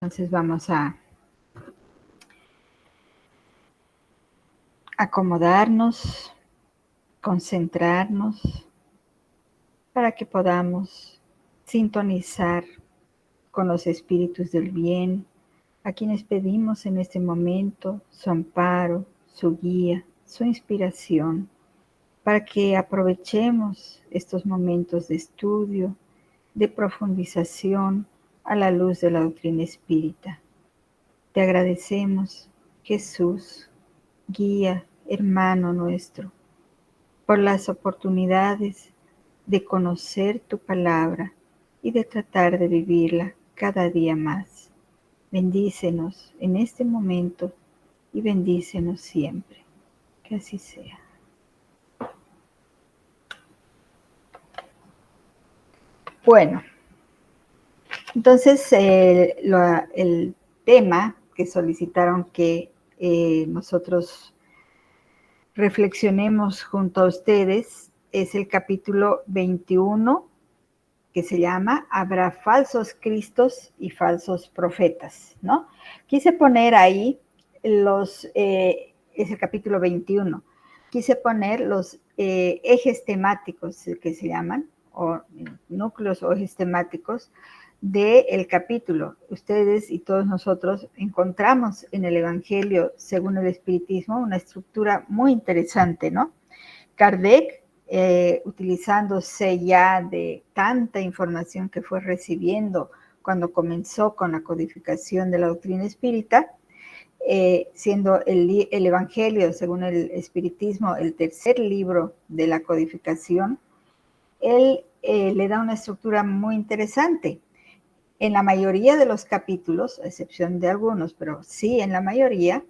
Entonces vamos a acomodarnos, concentrarnos para que podamos sintonizar con los espíritus del bien, a quienes pedimos en este momento su amparo, su guía, su inspiración, para que aprovechemos estos momentos de estudio, de profundización a la luz de la doctrina espírita. Te agradecemos, Jesús, guía, hermano nuestro, por las oportunidades de conocer tu palabra y de tratar de vivirla cada día más. Bendícenos en este momento y bendícenos siempre. Que así sea. Bueno, entonces el tema que solicitaron que nosotros reflexionemos junto a ustedes es el capítulo 21, que se llama Habrá falsos cristos y falsos profetas, ¿no? Quise poner ahí es el capítulo 21, quise poner los ejes temáticos que se llaman, o núcleos o ejes temáticos del capítulo. Ustedes y todos nosotros encontramos en el Evangelio, según el Espiritismo, una estructura muy interesante, ¿no? Kardec, utilizándose ya de tanta información que fue recibiendo cuando comenzó con la codificación de la doctrina espírita, siendo el Evangelio, según el Espiritismo, el tercer libro de la codificación, él le da una estructura muy interesante. En la mayoría de los capítulos, a excepción de algunos, pero sí en la mayoría,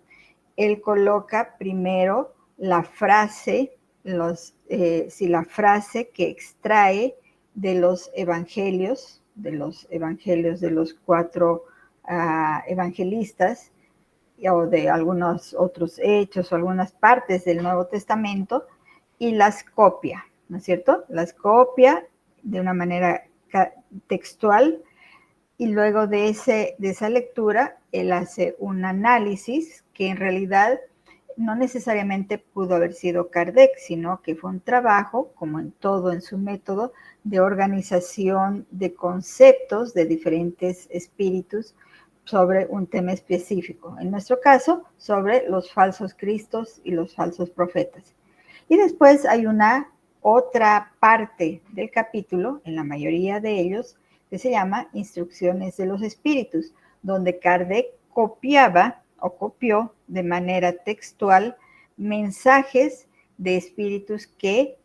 él coloca primero la frase, la frase que extrae de los evangelios de los cuatro evangelistas, o de algunos otros hechos o algunas partes del Nuevo Testamento, y las copia, ¿no es cierto? Las copia de una manera textual, y luego de esa lectura, él hace un análisis que en realidad no necesariamente pudo haber sido Kardec, sino que fue un trabajo, como en todo en su método, de organización de conceptos de diferentes espíritus sobre un tema específico. En nuestro caso, sobre los falsos cristos y los falsos profetas. Y después hay una otra parte del capítulo, en la mayoría de ellos, que se llama Instrucciones de los Espíritus, donde Kardec copiaba o copió de manera textual mensajes de espíritus que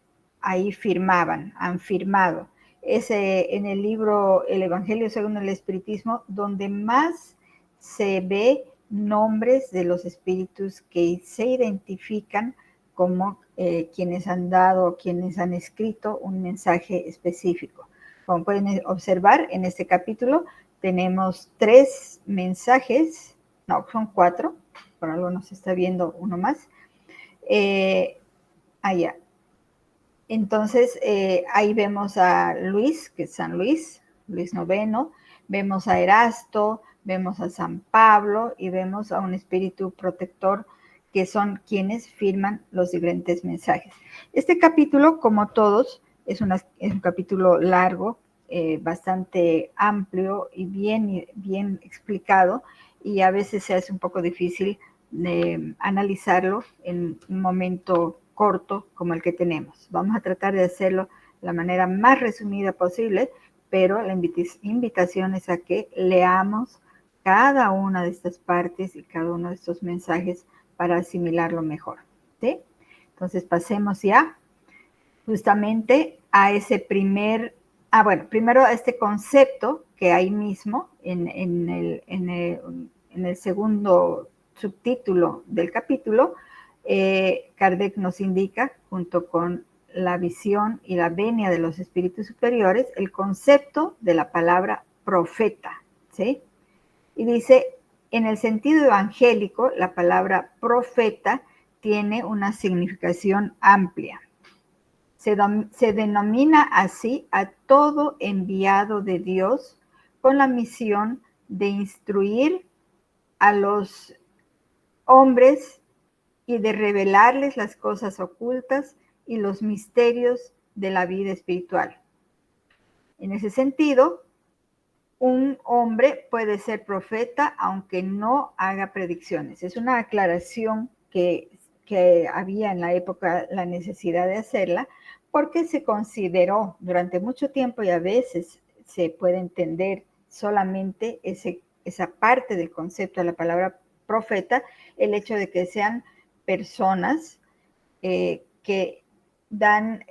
ahí firmaban, han firmado. Es en el libro El Evangelio según el Espiritismo donde más se ve nombres de los espíritus que se identifican como quienes han dado, quienes han escrito un mensaje específico. Como pueden observar, en este capítulo tenemos 3 mensajes, no, son 4, por algo nos está viendo uno más. Allá. Entonces, ahí vemos a Luis, que es San Luis, Luis IX, vemos a Erasto, vemos a San Pablo y vemos a un espíritu protector que son quienes firman los diferentes mensajes. Este capítulo, como todos, es un capítulo largo, bastante amplio y bien explicado, y a veces se hace un poco difícil analizarlo en un momento corto como el que tenemos. Vamos a tratar de hacerlo de la manera más resumida posible, pero la invitación es a que leamos cada una de estas partes y cada uno de estos mensajes para asimilarlo mejor, ¿sí? Entonces pasemos ya justamente a ese primero a este concepto que ahí mismo en el segundo subtítulo del capítulo, Kardec nos indica, junto con la visión y la venia de los espíritus superiores, el concepto de la palabra profeta, ¿sí? Y dice, en el sentido evangélico, la palabra profeta tiene una significación amplia. Se denomina así a todo enviado de Dios con la misión de instruir a los hombres y de revelarles las cosas ocultas y los misterios de la vida espiritual. En ese sentido, un hombre puede ser profeta aunque no haga predicciones. Es una aclaración que había en la época la necesidad de hacerla, porque se consideró durante mucho tiempo, y a veces se puede entender solamente esa parte del concepto de la palabra profeta, el hecho de que sean personas que dan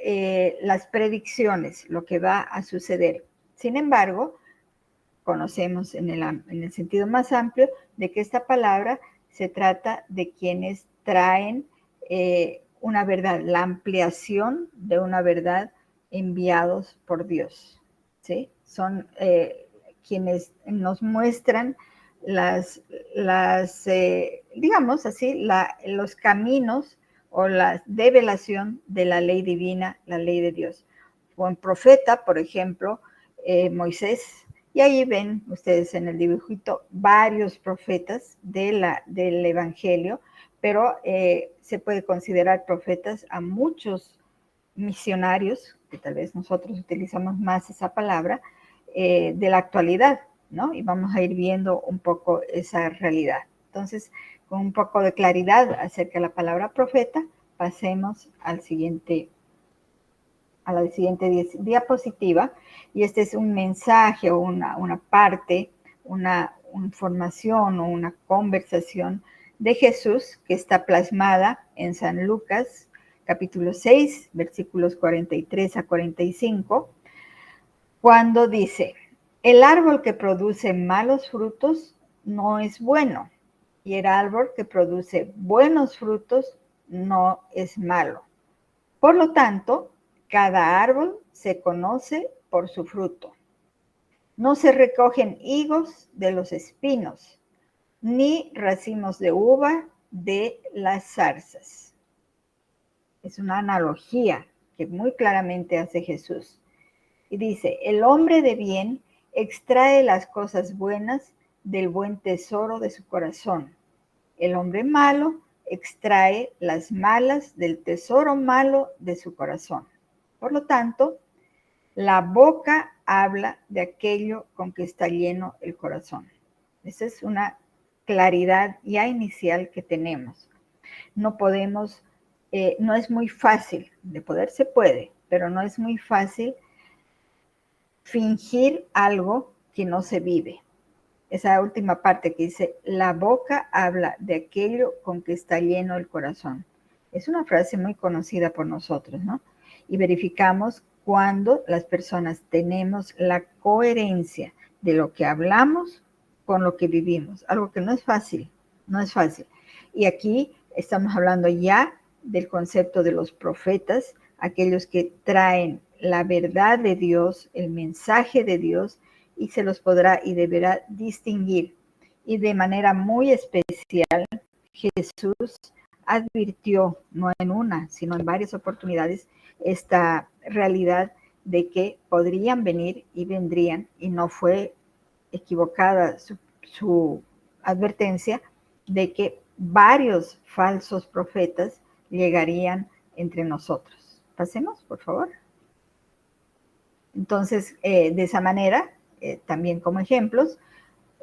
las predicciones, lo que va a suceder. Sin embargo, conocemos en el sentido más amplio de que esta palabra se trata de quienes traen una verdad, la ampliación de una verdad enviados por Dios, ¿sí? Son quienes nos muestran digamos así, los caminos o la develación de la ley divina, la ley de Dios. Un profeta, por ejemplo, Moisés, y ahí ven ustedes en el dibujito varios profetas del Evangelio, pero se puede considerar profetas a muchos misionarios, que tal vez nosotros utilizamos más esa palabra, de la actualidad, ¿no? Y vamos a ir viendo un poco esa realidad. Entonces, con un poco de claridad acerca de la palabra profeta, pasemos a la siguiente diapositiva, y este es un mensaje o una parte, una información o una conversación de Jesús que está plasmada en San Lucas, capítulo 6, versículos 43 a 45, cuando dice: el árbol que produce malos frutos no es bueno, y el árbol que produce buenos frutos no es malo. Por lo tanto, cada árbol se conoce por su fruto. No se recogen higos de los espinos, ni racimos de uva de las zarzas. Es una analogía que muy claramente hace Jesús. Y dice: el hombre de bien extrae las cosas buenas del buen tesoro de su corazón. El hombre malo extrae las malas del tesoro malo de su corazón. Por lo tanto, la boca habla de aquello con que está lleno el corazón. Esa es una claridad ya inicial que tenemos. No podemos, no es muy fácil, de poder se puede, pero no es muy fácil fingir algo que no se vive. Esa última parte que dice: la boca habla de aquello con que está lleno el corazón. Es una frase muy conocida por nosotros, ¿no? Y verificamos cuando las personas tenemos la coherencia de lo que hablamos con lo que vivimos. Algo que no es fácil, no es fácil. Y aquí estamos hablando ya del concepto de los profetas, aquellos que traen la verdad de Dios, el mensaje de Dios, y se los podrá y deberá distinguir. Y de manera muy especial, Jesús advirtió, no en una, sino en varias oportunidades, esta realidad de que podrían venir y vendrían, y no fue equivocada su advertencia de que varios falsos profetas llegarían entre nosotros. Pasemos, por favor. Entonces, de esa manera, también como ejemplos,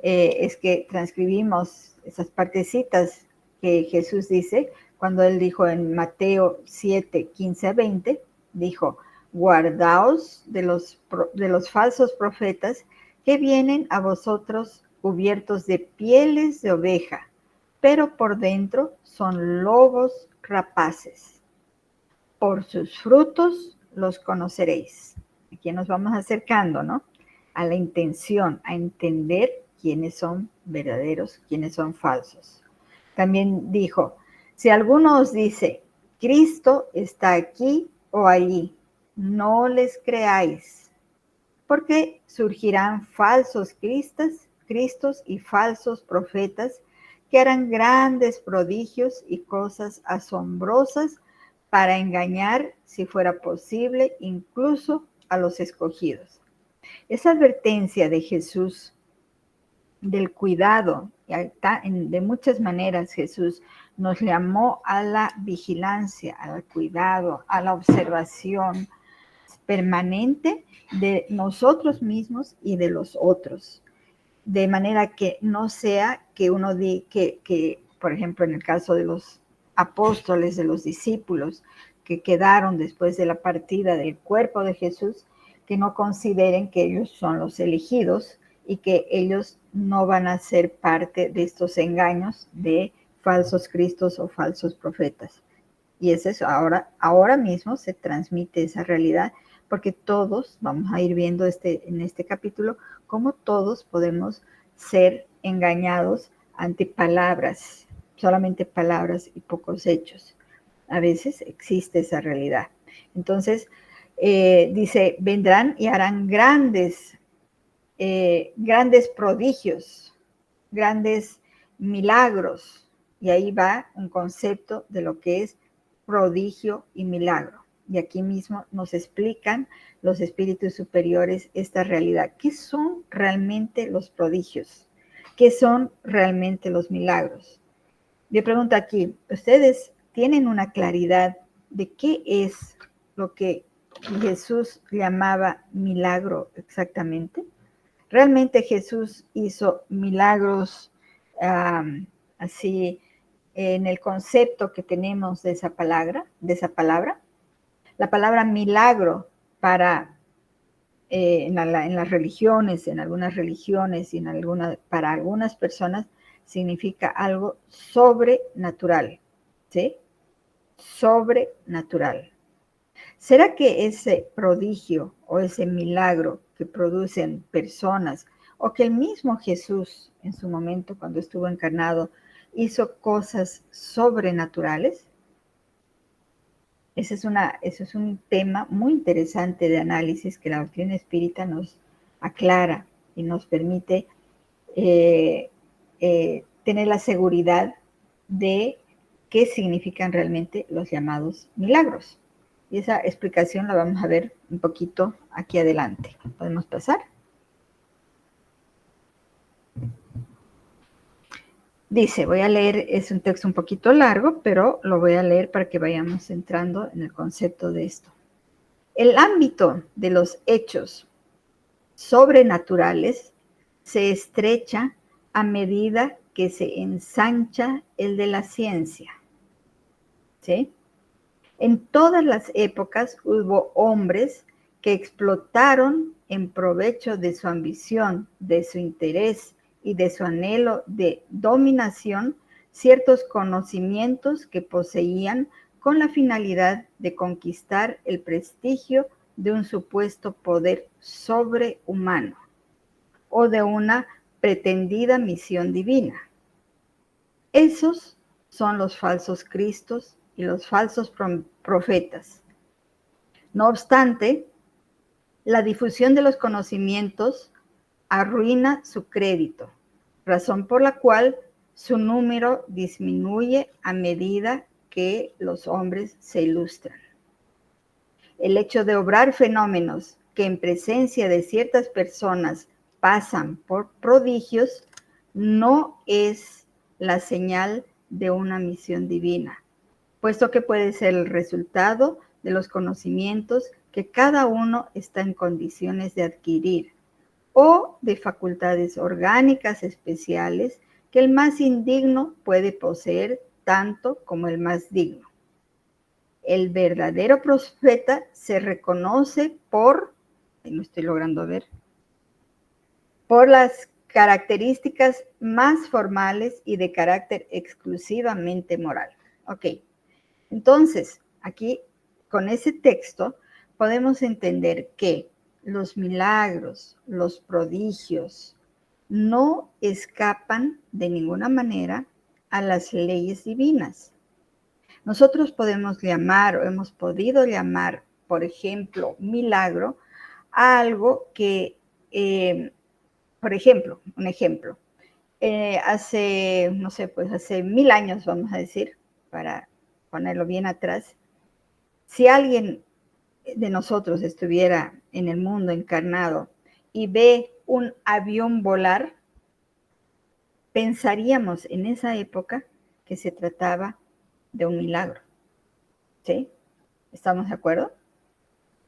es que transcribimos esas partecitas que Jesús dice cuando él dijo en Mateo 7, 15 a 20, dijo: guardaos de los falsos profetas que vienen a vosotros cubiertos de pieles de oveja, pero por dentro son lobos rapaces. Por sus frutos los conoceréis. Aquí nos vamos acercando, ¿no?, a la intención, a entender quiénes son verdaderos, quiénes son falsos. También dijo: si alguno os dice, Cristo está aquí o allí, no les creáis, porque surgirán falsos cristos y falsos profetas que harán grandes prodigios y cosas asombrosas para engañar, si fuera posible, incluso a los escogidos. Esa advertencia de Jesús del cuidado. De muchas maneras Jesús nos llamó a la vigilancia, al cuidado, a la observación permanente de nosotros mismos y de los otros. De manera que no sea que uno diga que, por ejemplo, en el caso de los apóstoles, de los discípulos que quedaron después de la partida del cuerpo de Jesús, que no consideren que ellos son los elegidos y que ellos no van a ser parte de estos engaños de falsos cristos o falsos profetas. Y es eso, ahora mismo se transmite esa realidad, porque todos, vamos a ir viendo en este capítulo, cómo todos podemos ser engañados ante palabras, solamente palabras y pocos hechos. A veces existe esa realidad. Entonces, dice, vendrán y harán grandes prodigios, grandes milagros. Y ahí va un concepto de lo que es prodigio y milagro. Y aquí mismo nos explican los espíritus superiores esta realidad. ¿Qué son realmente los prodigios? ¿Qué son realmente los milagros? Yo pregunto aquí, ¿ustedes tienen una claridad de qué es lo que Jesús llamaba milagro exactamente? ¿Realmente Jesús hizo milagros así en el concepto que tenemos de esa palabra? La palabra milagro para en las religiones, en algunas religiones y para algunas personas significa algo sobrenatural, ¿sí? Sobrenatural. ¿Será que ese prodigio o ese milagro que producen personas o que el mismo Jesús en su momento cuando estuvo encarnado hizo cosas sobrenaturales? Ese es un tema muy interesante de análisis que la doctrina espírita nos aclara y nos permite tener la seguridad de qué significan realmente los llamados milagros. Y esa explicación la vamos a ver un poquito aquí adelante. ¿Podemos pasar? Dice, voy a leer, es un texto un poquito largo, pero lo voy a leer para que vayamos entrando en el concepto de esto. El ámbito de los hechos sobrenaturales se estrecha a medida que se ensancha el de la ciencia. ¿Sí? En todas las épocas hubo hombres que explotaron en provecho de su ambición, de su interés y de su anhelo de dominación ciertos conocimientos que poseían con la finalidad de conquistar el prestigio de un supuesto poder sobrehumano o de una pretendida misión divina. Esos son los falsos cristos y los falsos profetas. No obstante, la difusión de los conocimientos arruina su crédito, razón por la cual su número disminuye a medida que los hombres se ilustran. El hecho de obrar fenómenos que en presencia de ciertas personas pasan por prodigios no es la señal de una misión divina, puesto que puede ser el resultado de los conocimientos que cada uno está en condiciones de adquirir o de facultades orgánicas especiales que el más indigno puede poseer tanto como el más digno. El verdadero profeta se reconoce no estoy logrando ver, por las características más formales y de carácter exclusivamente moral. Ok, entonces, aquí con ese texto podemos entender que los milagros, los prodigios, no escapan de ninguna manera a las leyes divinas. Nosotros podemos llamar o hemos podido llamar, por ejemplo, milagro a algo que, por ejemplo, un ejemplo, hace, no sé, pues hace 1000 años, vamos a decir, para ponerlo bien atrás, si alguien de nosotros estuviera en el mundo encarnado y ve un avión volar, pensaríamos en esa época que se trataba de un milagro. ¿Sí? ¿Estamos de acuerdo?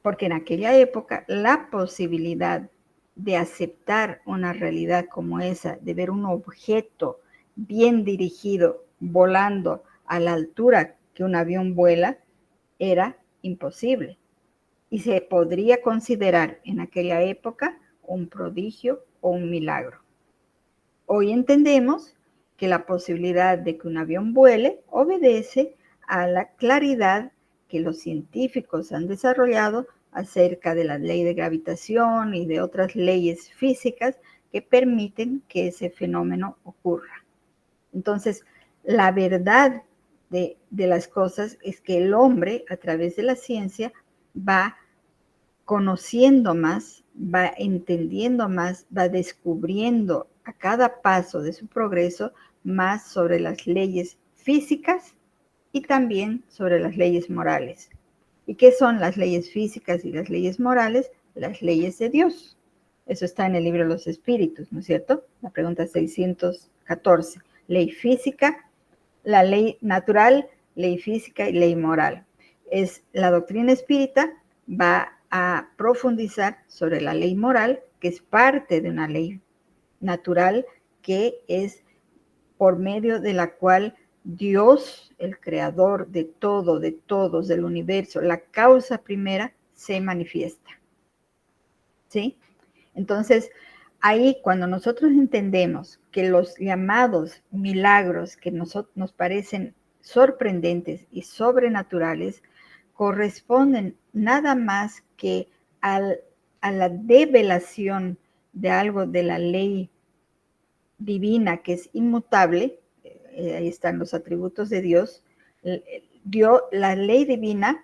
Porque en aquella época la posibilidad de aceptar una realidad como esa, de ver un objeto bien dirigido volando a la altura que un avión vuela, era imposible. Y se podría considerar en aquella época un prodigio o un milagro. Hoy entendemos que la posibilidad de que un avión vuele obedece a la claridad que los científicos han desarrollado acerca de la ley de gravitación y de otras leyes físicas que permiten que ese fenómeno ocurra. Entonces, la verdad de las cosas es que el hombre, a través de la ciencia, va conociendo más, va entendiendo más, va descubriendo a cada paso de su progreso más sobre las leyes físicas y también sobre las leyes morales. ¿Y qué son las leyes físicas y las leyes morales? Las leyes de Dios. Eso está en el libro de los Espíritus, ¿no es cierto? La pregunta 614. Ley física, la ley natural, ley física y ley moral. Es la doctrina espírita va a profundizar sobre la ley moral, que es parte de una ley natural, que es por medio de la cual Dios, el creador de todo, de todos, del universo, la causa primera, se manifiesta. ¿Sí? Entonces, ahí cuando nosotros entendemos que los llamados milagros que nos parecen sorprendentes y sobrenaturales corresponden nada más que a la develación de algo de la ley divina que es inmutable, ahí están los atributos de Dios, la ley divina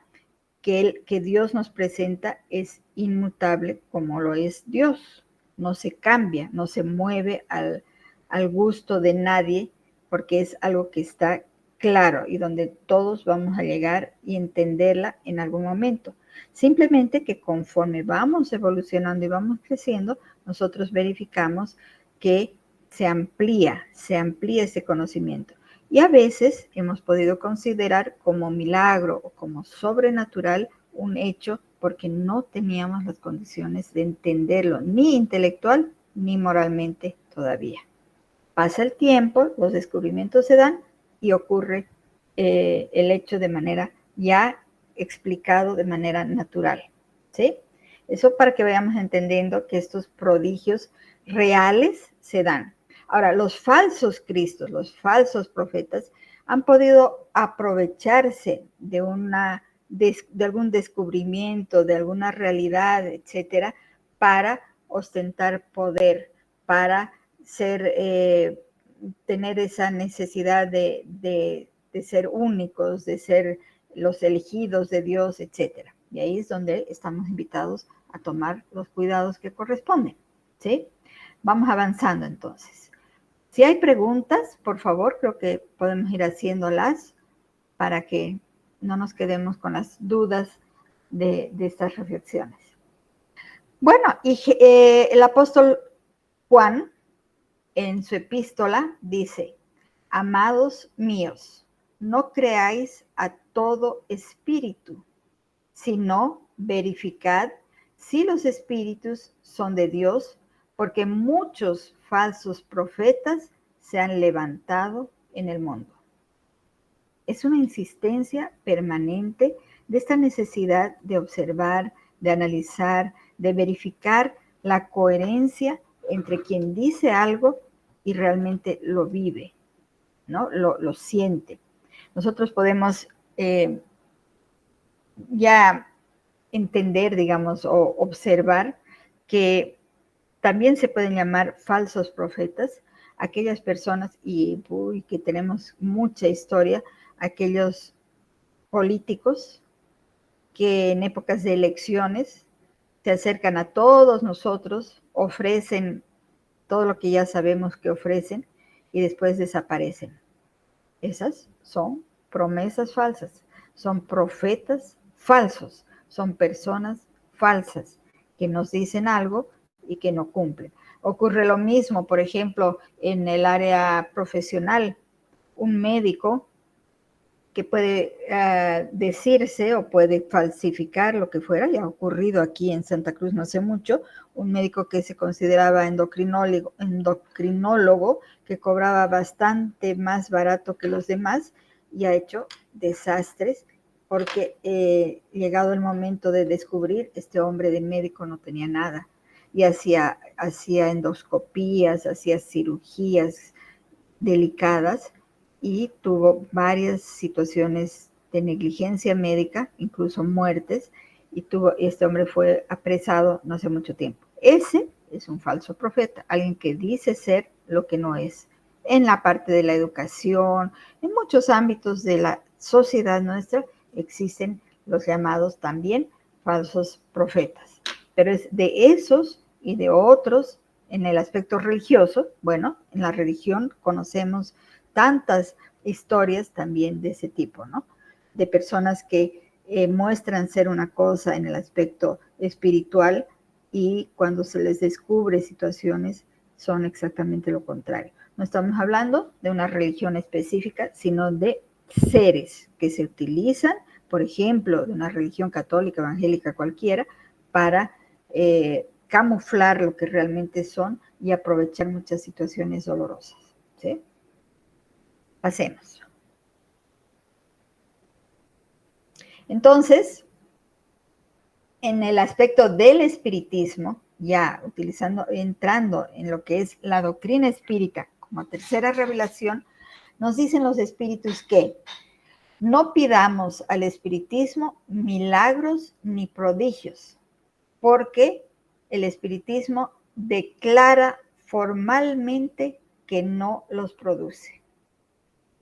que Dios nos presenta es inmutable como lo es Dios. No se cambia, no se mueve al gusto de nadie, porque es algo que está claro y donde todos vamos a llegar y entenderla en algún momento. Simplemente que conforme vamos evolucionando y vamos creciendo, nosotros verificamos que se amplía ese conocimiento. Y a veces hemos podido considerar como milagro o como sobrenatural un hecho porque no teníamos las condiciones de entenderlo, ni intelectual ni moralmente todavía. Pasa el tiempo, los descubrimientos se dan y ocurre el hecho de manera ya explicado de manera natural. ¿Sí? Eso para que vayamos entendiendo que estos prodigios reales se dan. Ahora, los falsos cristos, los falsos profetas, han podido aprovecharse de algún descubrimiento, de alguna realidad, etcétera, para ostentar poder, para tener esa necesidad de ser únicos, de ser los elegidos de Dios, etcétera. Y ahí es donde estamos invitados a tomar los cuidados que corresponden. ¿Sí? Vamos avanzando entonces. Si hay preguntas, por favor, creo que podemos ir haciéndolas para que no nos quedemos con las dudas de estas reflexiones. Bueno, y el apóstol Juan, en su epístola, dice: amados míos, no creáis a todo espíritu, sino verificad si los espíritus son de Dios, porque muchos falsos profetas se han levantado en el mundo. Es una insistencia permanente de esta necesidad de observar, de analizar, de verificar la coherencia entre quien dice algo y realmente lo vive, ¿no? Lo siente. Nosotros podemos ya entender, digamos, o observar que también se pueden llamar falsos profetas aquellas personas, y que tenemos mucha historia, aquellos políticos que en épocas de elecciones se acercan a todos nosotros, ofrecen todo lo que ya sabemos que ofrecen y después desaparecen. Esas son promesas falsas, son profetas falsos, son personas falsas que nos dicen algo y que no cumplen. Ocurre lo mismo, por ejemplo, en el área profesional. Un médico que puede decirse o puede falsificar lo que fuera, ya ha ocurrido aquí en Santa Cruz no hace mucho, un médico que se consideraba endocrinólogo, que cobraba bastante más barato que los demás y ha hecho desastres porque llegado el momento de descubrir, este hombre de médico no tenía nada y hacía endoscopías, hacía cirugías delicadas y tuvo varias situaciones de negligencia médica, incluso muertes, y este hombre fue apresado no hace mucho tiempo. Ese es un falso profeta, alguien que dice ser lo que no es. En la parte de la educación, en muchos ámbitos de la sociedad nuestra, existen los llamados también falsos profetas. Pero es de esos y de otros en el aspecto religioso. Bueno, en la religión conocemos tantas historias también de ese tipo, ¿no? De personas que muestran ser una cosa en el aspecto espiritual y cuando se les descubre situaciones son exactamente lo contrario. No estamos hablando de una religión específica, sino de seres que se utilizan, por ejemplo, de una religión católica, evangélica, cualquiera, para camuflar lo que realmente son y aprovechar muchas situaciones dolorosas, ¿sí? Pasemos. Entonces, en el aspecto del espiritismo, ya entrando en lo que es la doctrina espírita como tercera revelación, nos dicen los espíritus que no pidamos al espiritismo milagros ni prodigios, porque el espiritismo declara formalmente que no los produce.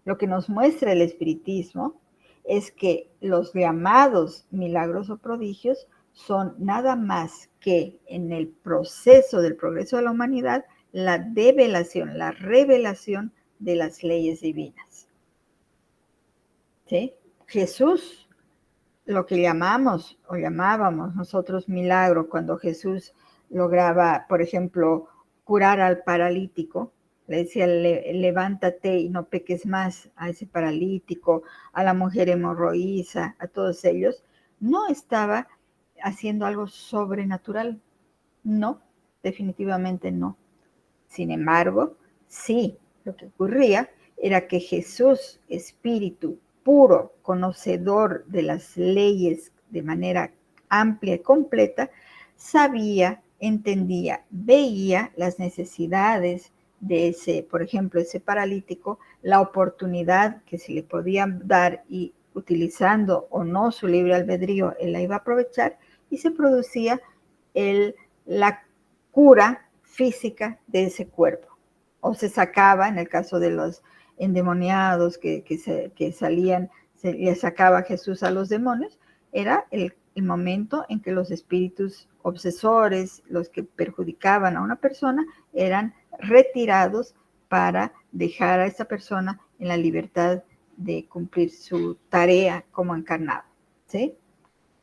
Lo que nos muestra el espiritismo es que los llamados milagros o prodigios son nada más que en el proceso del progreso de la humanidad la develación, la revelación de las leyes divinas. ¿Sí? Jesús, lo que llamamos o llamábamos nosotros milagro, cuando Jesús lograba, por ejemplo, curar al paralítico, le decía, levántate y no peques más, a ese paralítico, a la mujer hemorroísa, a todos ellos, no estaba haciendo algo sobrenatural. No, definitivamente no. Sin embargo, sí, lo que ocurría era que Jesús, espíritu puro, conocedor de las leyes de manera amplia y completa, sabía, entendía, veía las necesidades de ese, por ejemplo, ese paralítico, la oportunidad que se le podía dar y utilizando o no su libre albedrío, él la iba a aprovechar y se producía la cura física de ese cuerpo. O se sacaba, en el caso de los endemoniados que salían, se le sacaba Jesús a los demonios, era el momento en que los espíritus obsesores, los que perjudicaban a una persona, eran retirados para dejar a esa persona en la libertad de cumplir su tarea como encarnado, ¿sí?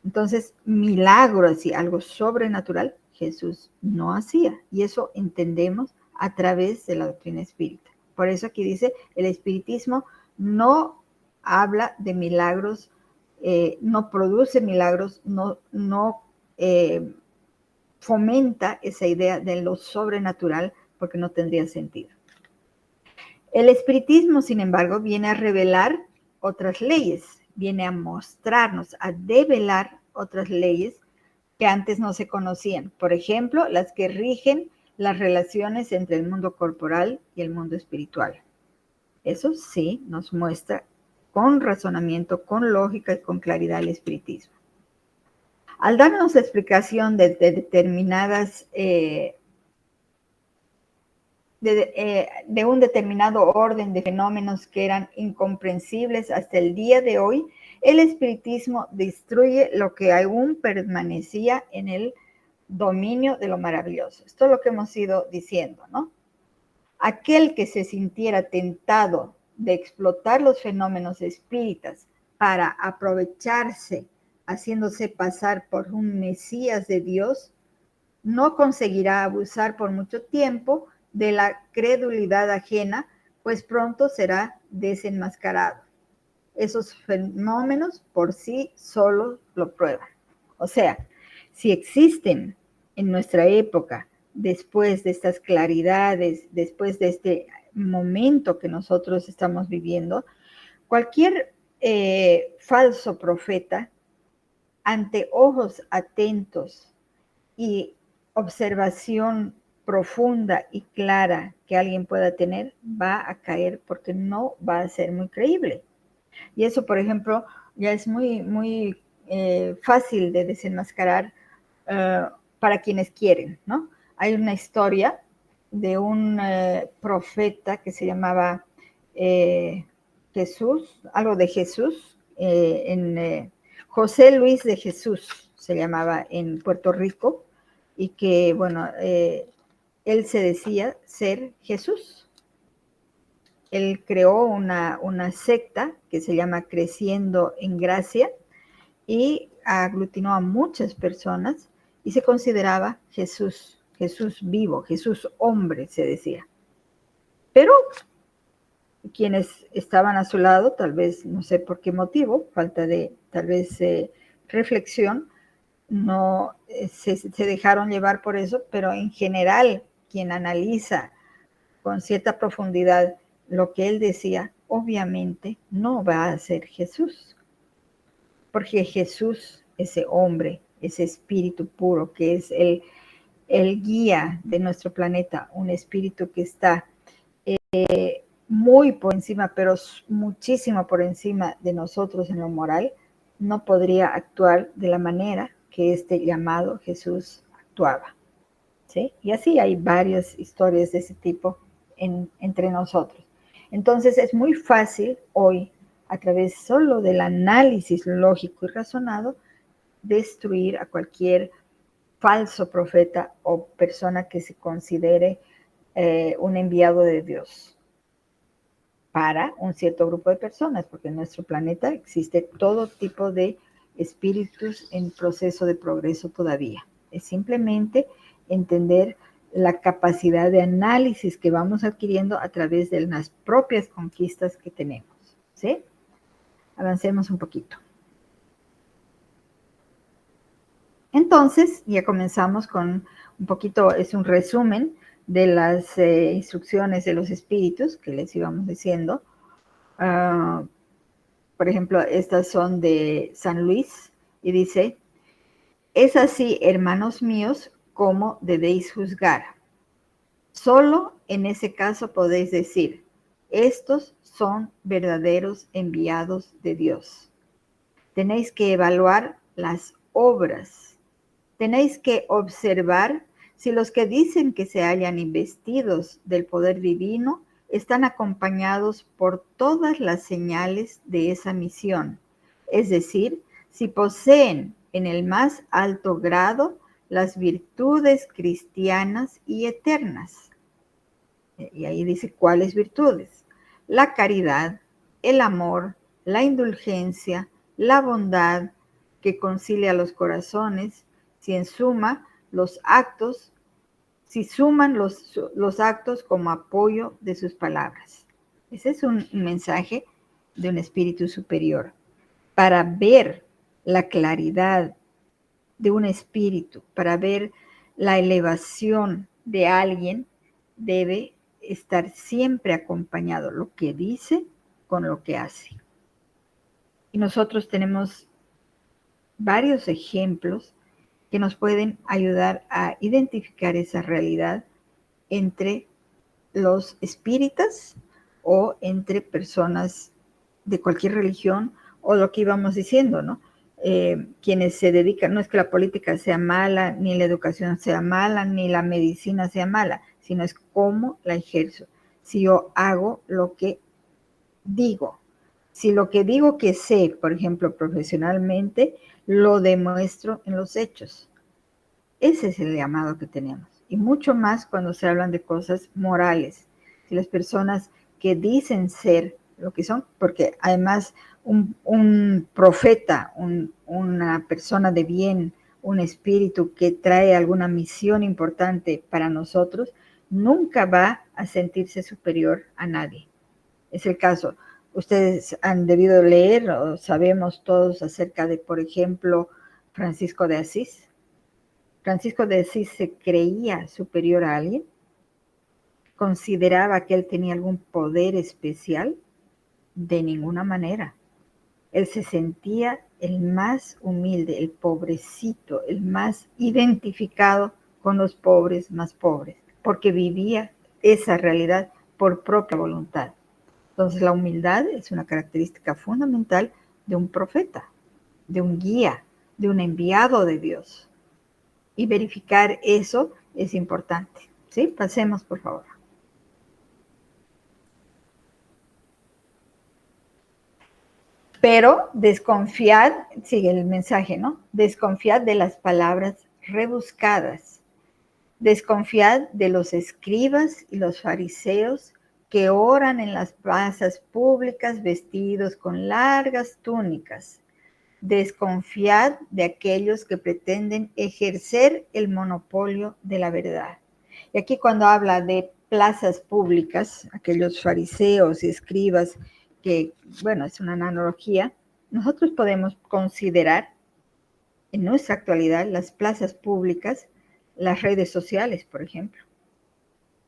Entonces, milagro, así, algo sobrenatural, Jesús no hacía. Y eso entendemos a través de la doctrina espírita. Por eso aquí dice, el espiritismo no habla de milagros, no produce milagros, no fomenta esa idea de lo sobrenatural porque no tendría sentido. El espiritismo, sin embargo, viene a revelar otras leyes, viene a mostrarnos, a develar otras leyes que antes no se conocían. Por ejemplo, las que rigen las relaciones entre el mundo corporal y el mundo espiritual. Eso sí nos muestra con razonamiento, con lógica y con claridad el espiritismo. Al darnos la explicación de determinadas de un determinado orden de fenómenos que eran incomprensibles hasta el día de hoy, el espiritismo destruye lo que aún permanecía en el dominio de lo maravilloso. Esto es lo que hemos ido diciendo, ¿no? Aquel que se sintiera tentado de explotar los fenómenos espíritas para aprovecharse, haciéndose pasar por un Mesías de Dios, no conseguirá abusar por mucho tiempo de la credulidad ajena, pues pronto será desenmascarado. Esos fenómenos por sí solos lo prueban. O sea, si existen en nuestra época, después de estas claridades, después de este momento que nosotros estamos viviendo, cualquier falso profeta, ante ojos atentos y observación profunda y clara que alguien pueda tener, va a caer porque no va a ser muy creíble. Y eso, por ejemplo, ya es muy fácil de desenmascarar para quienes quieren, ¿no? Hay una historia de un profeta que se llamaba Jesús, algo de Jesús, José Luis de Jesús se llamaba en Puerto Rico, y que, bueno, él se decía ser Jesús. Él creó una secta que se llama Creciendo en Gracia y aglutinó a muchas personas y se consideraba Jesús, Jesús vivo, Jesús hombre, se decía. Pero quienes estaban a su lado, tal vez, no sé por qué motivo, falta de tal vez reflexión, no se dejaron llevar por eso, pero en general, quien analiza con cierta profundidad lo que él decía, obviamente no va a ser Jesús, porque Jesús, ese hombre, ese espíritu puro que es el guía de nuestro planeta, un espíritu que está muy por encima, pero muchísimo por encima de nosotros en lo moral, no podría actuar de la manera que este llamado Jesús actuaba, ¿sí? Y así hay varias historias de ese tipo entre nosotros. Entonces es muy fácil hoy, a través solo del análisis lógico y razonado, destruir a cualquier falso profeta o persona que se considere un enviado de Dios para un cierto grupo de personas, porque en nuestro planeta existe todo tipo de espíritus en proceso de progreso todavía. Es simplemente entender la capacidad de análisis que vamos adquiriendo a través de las propias conquistas que tenemos, ¿sí? Avancemos un poquito. Entonces, ya comenzamos con un poquito, es un resumen de las instrucciones de los espíritus que les íbamos diciendo. Por ejemplo, estas son de San Luis y dice, es así, hermanos míos, como debéis juzgar. Solo en ese caso podéis decir, estos son verdaderos enviados de Dios. Tenéis que evaluar las obras. Tenéis que observar si los que dicen que se hallan investidos del poder divino están acompañados por todas las señales de esa misión, es decir, si poseen en el más alto grado las virtudes cristianas y eternas. Y ahí dice cuáles virtudes: la caridad, el amor, la indulgencia, la bondad que concilia los corazones, si en suma los actos, si suman los actos como apoyo de sus palabras. Ese es un mensaje de un espíritu superior. Para ver la claridad de un espíritu, para ver la elevación de alguien, debe estar siempre acompañado lo que dice con lo que hace. Y nosotros tenemos varios ejemplos que nos pueden ayudar a identificar esa realidad entre los espíritas o entre personas de cualquier religión, o lo que íbamos diciendo, ¿no? Quienes se dedican, no es que la política sea mala, ni la educación sea mala, ni la medicina sea mala, sino es cómo la ejerzo. Si yo hago lo que digo, si lo que digo que sé, por ejemplo, profesionalmente, lo demuestro en los hechos. Ese es el llamado que tenemos. Y mucho más cuando se hablan de cosas morales. Si las personas que dicen ser lo que son, porque además un profeta, una persona de bien, un espíritu que trae alguna misión importante para nosotros, nunca va a sentirse superior a nadie. Es el caso. Ustedes han debido leer, o sabemos todos acerca de, por ejemplo, Francisco de Asís. Francisco de Asís se creía superior a alguien, consideraba que él tenía algún poder especial, de ninguna manera. Él se sentía el más humilde, el pobrecito, el más identificado con los pobres más pobres, porque vivía esa realidad por propia voluntad. Entonces la humildad es una característica fundamental de un profeta, de un guía, de un enviado de Dios. Y verificar eso es importante. ¿Sí? Pasemos, por favor. Pero desconfiad, sigue el mensaje, ¿no? Desconfiad de las palabras rebuscadas. Desconfiad de los escribas y los fariseos que oran en las plazas públicas vestidos con largas túnicas. Desconfiad de aquellos que pretenden ejercer el monopolio de la verdad. Y aquí cuando habla de plazas públicas, aquellos fariseos y escribas que, bueno, es una analogía, nosotros podemos considerar en nuestra actualidad las plazas públicas, las redes sociales, por ejemplo.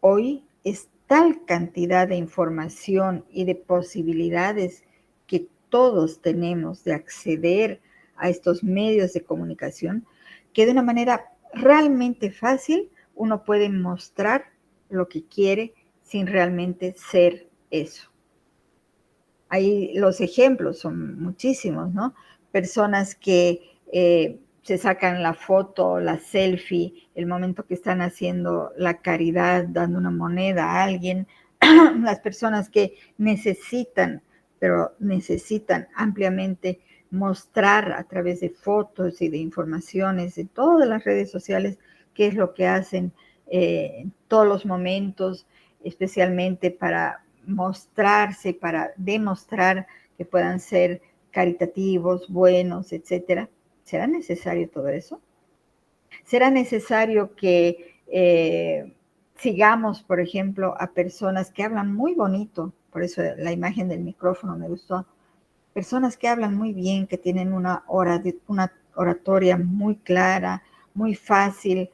Hoy es tal cantidad de información y de posibilidades que todos tenemos de acceder a estos medios de comunicación, que de una manera realmente fácil uno puede mostrar lo que quiere sin realmente ser eso. Ahí los ejemplos son muchísimos, ¿no? Personas que se sacan la foto, la selfie, el momento que están haciendo la caridad, dando una moneda a alguien, las personas que necesitan, pero necesitan ampliamente mostrar a través de fotos y de informaciones de todas las redes sociales qué es lo que hacen en todos los momentos, especialmente para mostrarse, para demostrar que puedan ser caritativos, buenos, etcétera. ¿Será necesario todo eso? ¿Será necesario que sigamos, por ejemplo, a personas que hablan muy bonito? Por eso la imagen del micrófono me gustó. Personas que hablan muy bien, que tienen una oratoria muy clara, muy fácil,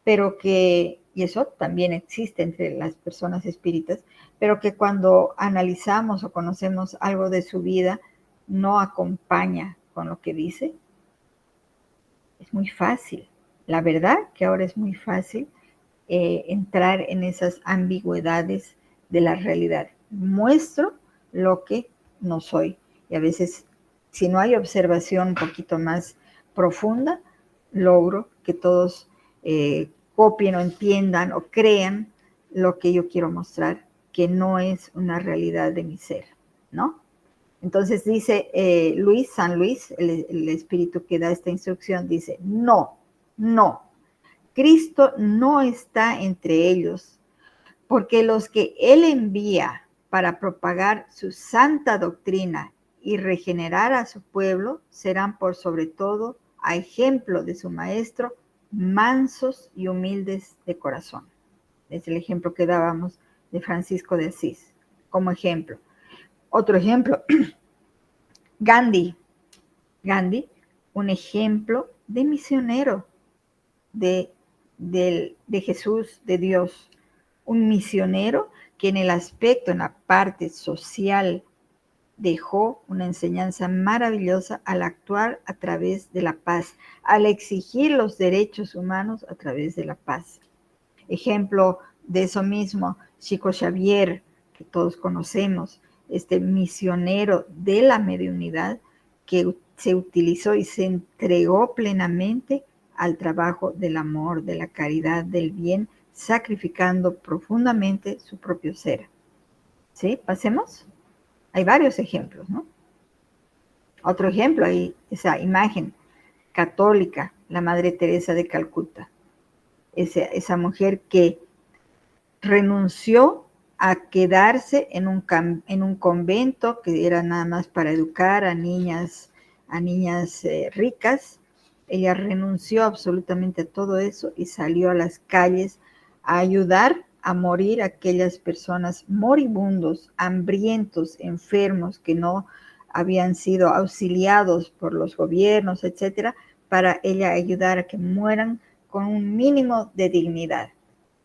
pero que, y eso también existe entre las personas espíritas, pero que cuando analizamos o conocemos algo de su vida, no acompaña con lo que dice. Es muy fácil. La verdad que ahora es muy fácil entrar en esas ambigüedades de la realidad. Muestro lo que no soy. Y a veces, si no hay observación un poquito más profunda, logro que todos copien o entiendan o crean lo que yo quiero mostrar, que no es una realidad de mi ser, ¿no? Entonces dice San Luis, el espíritu que da esta instrucción, dice, no, no, Cristo no está entre ellos, porque los que Él envía para propagar su santa doctrina y regenerar a su pueblo serán por sobre todo, a ejemplo de su Maestro, mansos y humildes de corazón. Es el ejemplo que dábamos de Francisco de Asís, como ejemplo. Otro ejemplo, Gandhi. Gandhi, un ejemplo de misionero, de Jesús, de Dios, un misionero que en el aspecto, en la parte social, dejó una enseñanza maravillosa al actuar a través de la paz, al exigir los derechos humanos a través de la paz. Ejemplo de eso mismo, Chico Xavier, que todos conocemos, este misionero de la mediunidad que se utilizó y se entregó plenamente al trabajo del amor, de la caridad, del bien, sacrificando profundamente su propio ser. ¿Sí? Pasemos. Hay varios ejemplos, ¿no? Otro ejemplo, ahí, esa imagen católica, la Madre Teresa de Calcuta. Esa mujer que renunció a quedarse en un convento que era nada más para educar a niñas ricas, Ella renunció absolutamente a todo eso y salió a las calles a ayudar a morir a aquellas personas moribundos, hambrientos, enfermos, que no habían sido auxiliados por los gobiernos, etcétera, para ella ayudar a que mueran con un mínimo de dignidad.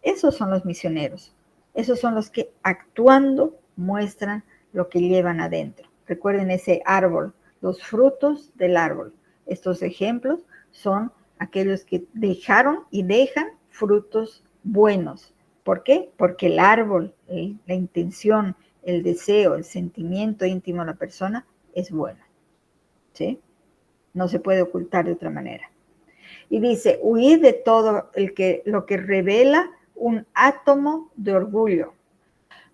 Esos son los misioneros. Esos son los que actuando muestran lo que llevan adentro. Recuerden ese árbol, los frutos del árbol. Estos ejemplos son aquellos que dejaron y dejan frutos buenos. ¿Por qué? Porque el árbol, la intención, el deseo, el sentimiento íntimo de la persona es bueno. ¿Sí? No se puede ocultar de otra manera. Y dice, huid de todo lo que revela un átomo de orgullo,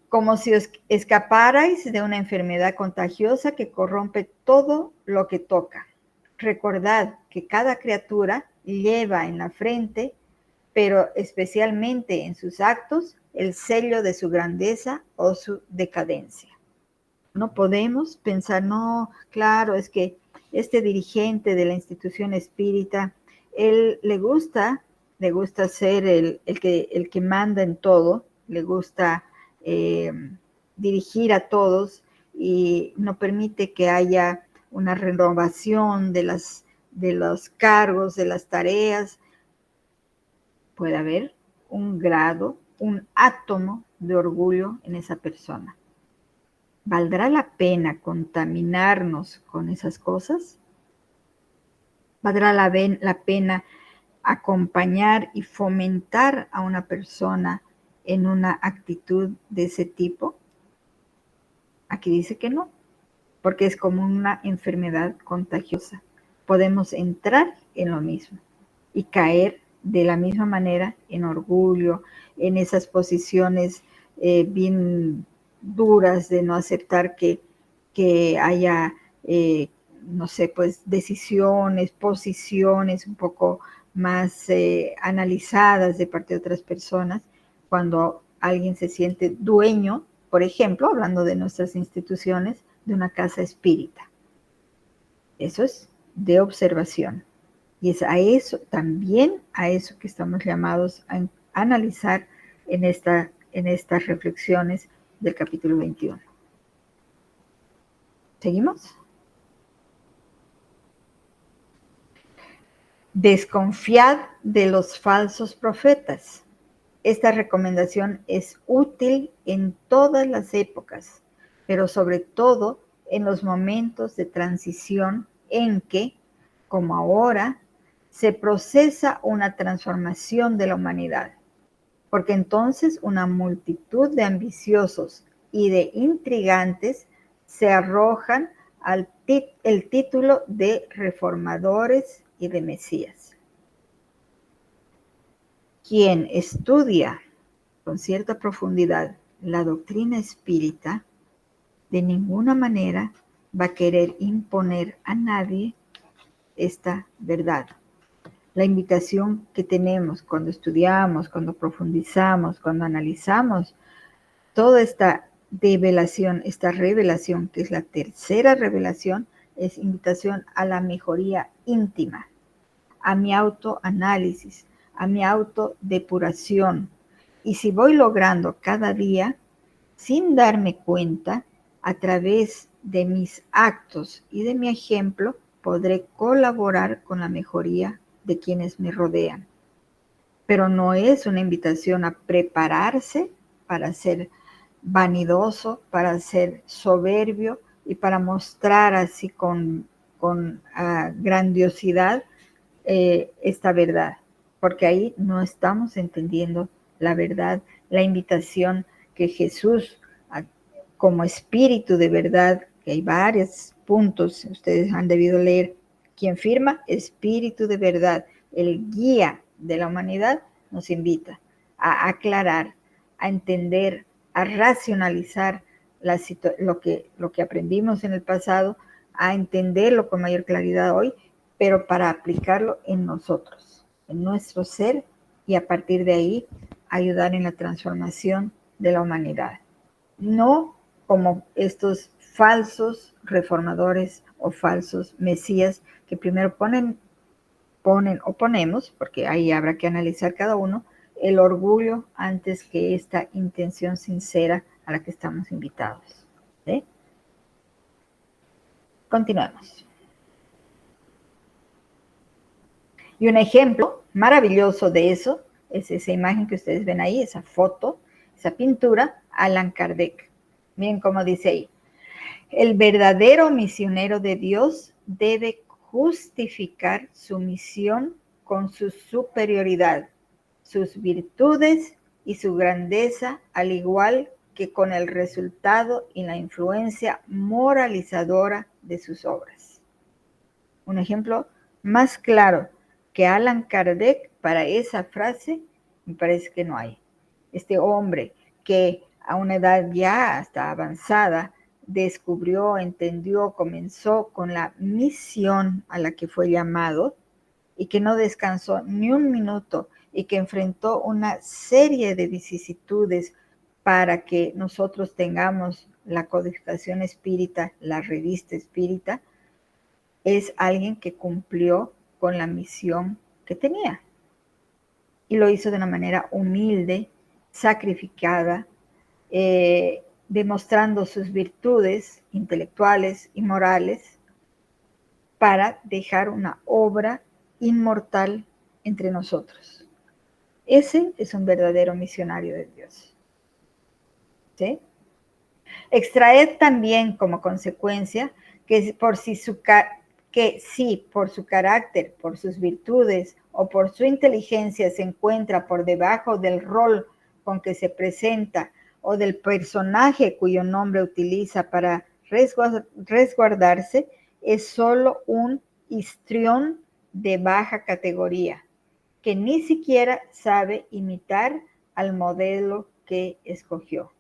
como si os escaparais de una enfermedad contagiosa que corrompe todo lo que toca. Recordad que cada criatura lleva en la frente, pero especialmente en sus actos, el sello de su grandeza o su decadencia. No podemos pensar, no, claro, es que este dirigente de la institución espírita, él le gusta ser el que manda en todo, le gusta eh, dirigir a todos y no permite que haya una renovación de los cargos, de las tareas. Puede haber un grado, un átomo de orgullo en esa persona. ¿Valdrá la pena contaminarnos con esas cosas? ¿Valdrá la pena acompañar y fomentar a una persona en una actitud de ese tipo? Aquí dice que no, porque es como una enfermedad contagiosa. Podemos entrar en lo mismo y caer de la misma manera en orgullo, en esas posiciones bien duras de no aceptar que haya, no sé, pues decisiones, posiciones un poco más analizadas de parte de otras personas, cuando alguien se siente dueño, por ejemplo, hablando de nuestras instituciones, de una casa espírita. Eso es de observación. Y es a eso, también a eso que estamos llamados a analizar en estas reflexiones del capítulo 21. ¿Seguimos? Desconfiad de los falsos profetas. Esta recomendación es útil en todas las épocas, pero sobre todo en los momentos de transición en que, como ahora, se procesa una transformación de la humanidad, porque entonces una multitud de ambiciosos y de intrigantes se arrojan al el título de reformadores y de mesías. Quien estudia con cierta profundidad la doctrina espírita, de ninguna manera va a querer imponer a nadie esta verdad. La invitación que tenemos cuando estudiamos, cuando profundizamos, cuando analizamos toda esta revelación, que es la tercera revelación, es invitación a la mejoría íntima, a mi autoanálisis, a mi autodepuración. Y si voy logrando cada día, sin darme cuenta, a través de mis actos y de mi ejemplo, podré colaborar con la mejoría de quienes me rodean. Pero no es una invitación a prepararse para ser vanidoso, para ser soberbio y para mostrar así con grandiosidad esta verdad, porque ahí no estamos entendiendo la verdad, la invitación que Jesús, como espíritu de verdad, que hay varios puntos, ustedes han debido leer, quien firma, espíritu de verdad, el guía de la humanidad, nos invita a aclarar, a entender, a racionalizar lo que aprendimos en el pasado, a entenderlo con mayor claridad hoy, pero para aplicarlo en nosotros, en nuestro ser, y a partir de ahí ayudar en la transformación de la humanidad. No como estos falsos reformadores o falsos mesías que primero ponen ponen o ponemos, porque ahí habrá que analizar cada uno, el orgullo antes que esta intención sincera a la que estamos invitados. ¿Sí? Continuemos. Y un ejemplo maravilloso de eso es esa imagen que ustedes ven ahí, esa foto, esa pintura, Allan Kardec. Miren cómo dice ahí. El verdadero misionero de Dios debe justificar su misión con su superioridad, sus virtudes y su grandeza, al igual que con el resultado y la influencia moralizadora de sus obras. Un ejemplo más claro que Allan Kardec para esa frase, me parece que no hay. Este hombre que a una edad ya hasta avanzada descubrió, entendió, comenzó con la misión a la que fue llamado y que no descansó ni un minuto y que enfrentó una serie de vicisitudes para que nosotros tengamos la codificación espírita, la revista espírita, es alguien que cumplió con la misión que tenía. Y lo hizo de una manera humilde, sacrificada, demostrando sus virtudes intelectuales y morales para dejar una obra inmortal entre nosotros. Ese es un verdadero misionario de Dios. ¿Sí? Extraed también como consecuencia que si por su carácter, por sus virtudes o por su inteligencia se encuentra por debajo del rol con que se presenta o del personaje cuyo nombre utiliza para resguardarse, es solo un histrión de baja categoría, que ni siquiera sabe imitar al modelo que escogió.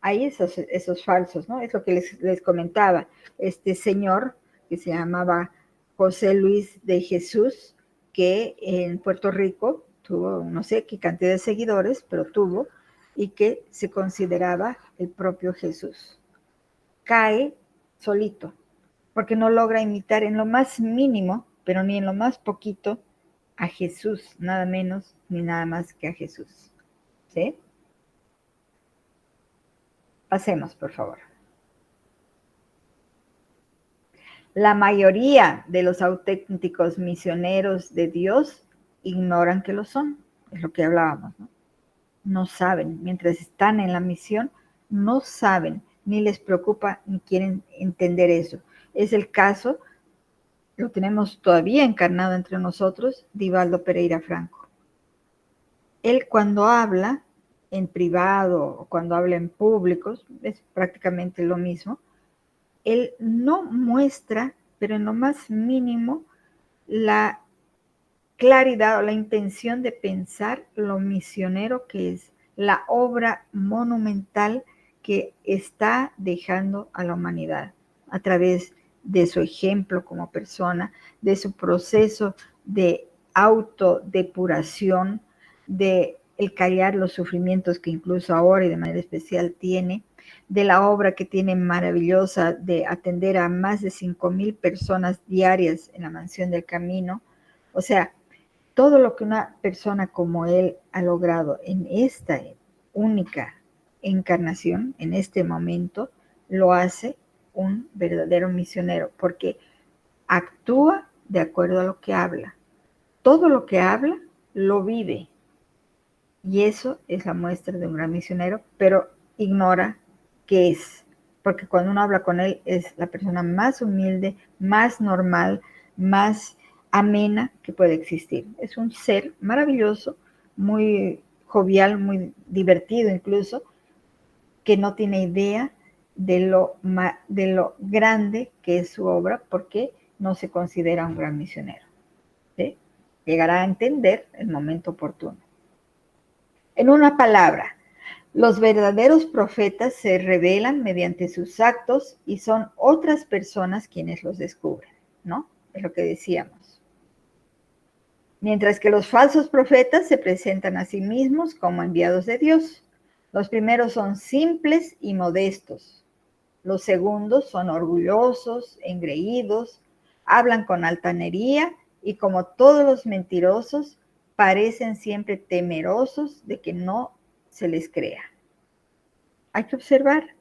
Hay esos falsos, ¿no? Es lo que les comentaba. Este señor que se llamaba José Luis de Jesús, que en Puerto Rico tuvo no sé qué cantidad de seguidores, pero tuvo, y que se consideraba el propio Jesús. Cae solito, porque no logra imitar en lo más mínimo, pero ni en lo más poquito, a Jesús, nada menos ni nada más que a Jesús. ¿Sí? Pasemos, por favor. La mayoría de los auténticos misioneros de Dios ignoran que lo son, es lo que hablábamos, ¿no? No saben, mientras están en la misión, no saben, ni les preocupa, ni quieren entender eso. Es el caso, lo tenemos todavía encarnado entre nosotros, Divaldo Pereira Franco. Él cuando habla en privado o cuando habla en públicos, es prácticamente lo mismo, él no muestra, pero en lo más mínimo, la claridad o la intención de pensar lo misionero que es, la obra monumental que está dejando a la humanidad a través de su ejemplo como persona, de su proceso de autodepuración, de el callar los sufrimientos que incluso ahora y de manera especial tiene, de la obra que tiene maravillosa de atender a más de 5,000 personas diarias en la Mansión del Camino. O sea, todo lo que una persona como él ha logrado en esta única encarnación, en este momento, lo hace un verdadero misionero, porque actúa de acuerdo a lo que habla. Todo lo que habla, lo vive. Y eso es la muestra de un gran misionero, pero ignora qué es. Porque cuando uno habla con él, es la persona más humilde, más normal, más amena que puede existir. Es un ser maravilloso, muy jovial, muy divertido incluso, que no tiene idea de lo grande que es su obra, porque no se considera un gran misionero. ¿Sí? Llegará a entender el momento oportuno. En una palabra, los verdaderos profetas se revelan mediante sus actos y son otras personas quienes los descubren, ¿no? Es lo que decíamos. Mientras que los falsos profetas se presentan a sí mismos como enviados de Dios. Los primeros son simples y modestos. Los segundos son orgullosos, engreídos, hablan con altanería y como todos los mentirosos, parecen siempre temerosos de que no se les crea. Hay que observar.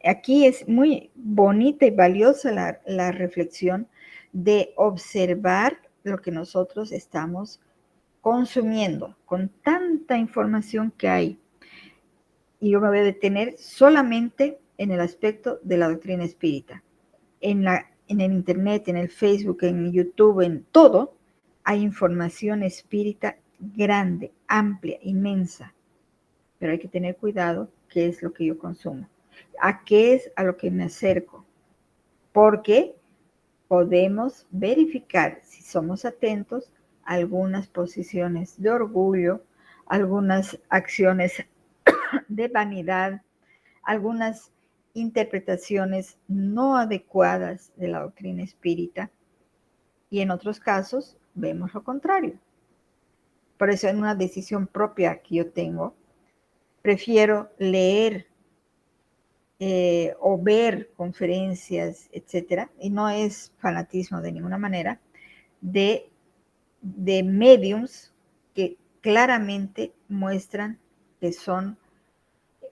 Aquí es muy bonita y valiosa la reflexión de observar lo que nosotros estamos consumiendo con tanta información que hay. Y yo me voy a detener solamente en el aspecto de la doctrina espírita. En el internet, en el Facebook, en YouTube, en todo, hay información espírita grande, amplia, inmensa. Pero hay que tener cuidado qué es lo que yo consumo, a qué es a lo que me acerco, porque podemos verificar si somos atentos a algunas posiciones de orgullo, algunas acciones de vanidad, algunas interpretaciones no adecuadas de la doctrina espírita, y en otros casos vemos lo contrario. Por eso en una decisión propia que yo tengo, prefiero leer o ver conferencias, etcétera, y no es fanatismo de ninguna manera, de mediums que claramente muestran que son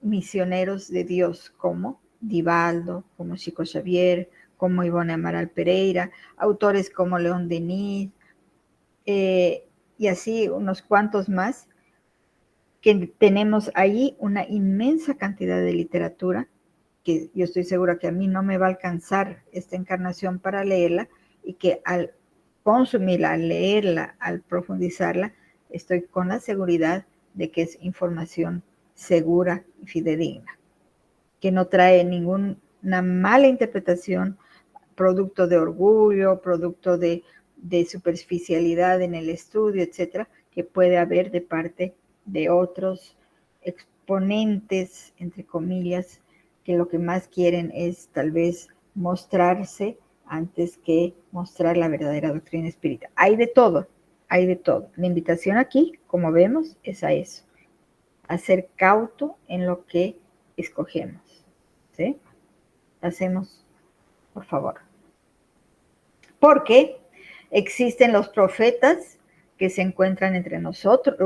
misioneros de Dios, como Divaldo, como Chico Xavier, como Ivonne Amaral Pereira, autores como León Denis, y así unos cuantos más, que tenemos ahí una inmensa cantidad de literatura, que yo estoy segura que a mí no me va a alcanzar esta encarnación para leerla, y que al consumirla, al leerla, al profundizarla, estoy con la seguridad de que es información segura y fidedigna, que no trae ninguna mala interpretación, producto de orgullo, producto de superficialidad en el estudio, etcétera, que puede haber de parte de otros exponentes, entre comillas, que lo que más quieren es tal vez mostrarse antes que mostrar la verdadera doctrina espírita. Hay de todo, hay de todo. La invitación aquí, como vemos, es a eso, a ser cauto en lo que escogemos. ¿Sí? Hacemos, por favor. Porque existen los profetas que se encuentran entre nosotros,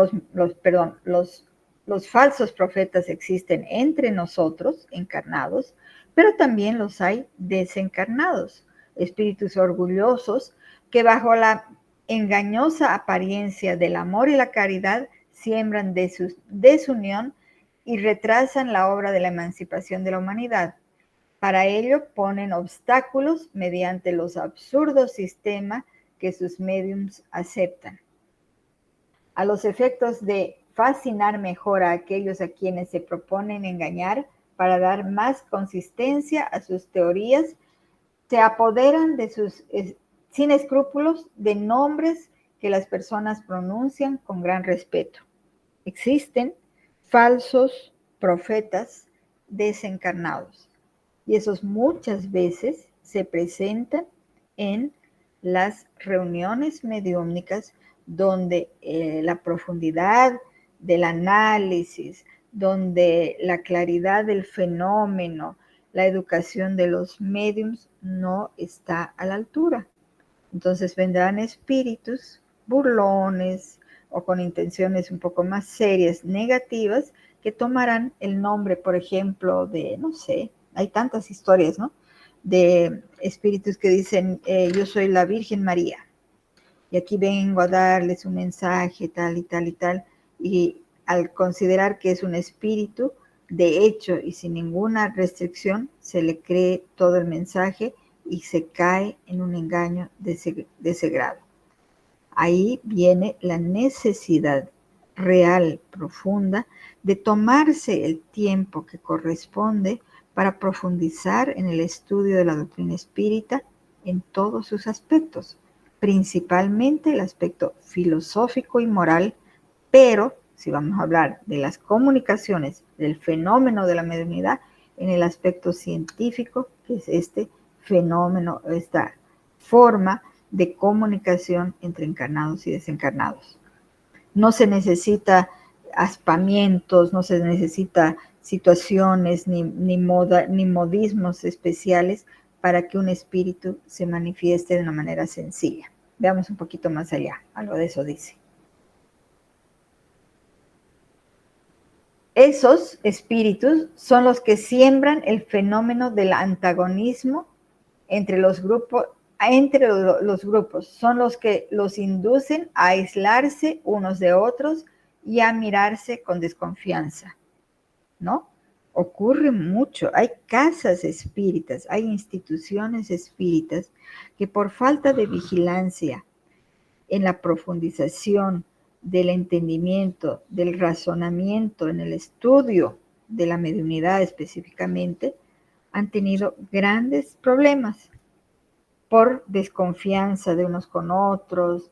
los falsos profetas existen entre nosotros, encarnados, pero también los hay desencarnados, espíritus orgullosos que bajo la engañosa apariencia del amor y la caridad siembran desunión y retrasan la obra de la emancipación de la humanidad. Para ello ponen obstáculos mediante los absurdos sistemas que sus médiums aceptan. A los efectos de fascinar mejor a aquellos a quienes se proponen engañar para dar más consistencia a sus teorías, se apoderan de sus sin escrúpulos de nombres que las personas pronuncian con gran respeto. Existen falsos profetas desencarnados, y esos muchas veces se presentan en las reuniones mediúmnicas donde la profundidad del análisis, donde la claridad del fenómeno, la educación de los médiums no está a la altura. Entonces vendrán espíritus burlones o con intenciones un poco más serias, negativas, que tomarán el nombre, por ejemplo, de, no sé, hay tantas historias, ¿no? De espíritus que dicen, yo soy la Virgen María, y aquí vengo a darles un mensaje, tal y tal y tal, y al considerar que es un espíritu, de hecho y sin ninguna restricción, se le cree todo el mensaje y se cae en un engaño de ese grado. Ahí viene la necesidad real, profunda, de tomarse el tiempo que corresponde para profundizar en el estudio de la doctrina espírita en todos sus aspectos, principalmente el aspecto filosófico y moral, pero si vamos a hablar de las comunicaciones, del fenómeno de la mediunidad, en el aspecto científico, que es este fenómeno, esta forma de comunicación entre encarnados y desencarnados. No se necesita aspamientos, no se necesita situaciones ni modismos especiales para que un espíritu se manifieste de una manera sencilla. Veamos un poquito más allá, algo de eso dice. Esos espíritus son los que siembran el fenómeno del antagonismo entre los grupos, son los que los inducen a aislarse unos de otros y a mirarse con desconfianza, ¿no? Ocurre mucho, hay casas espíritas, hay instituciones espíritas que por falta de vigilancia en la profundización del entendimiento, del razonamiento, en el estudio de la mediunidad específicamente, han tenido grandes problemas por desconfianza de unos con otros,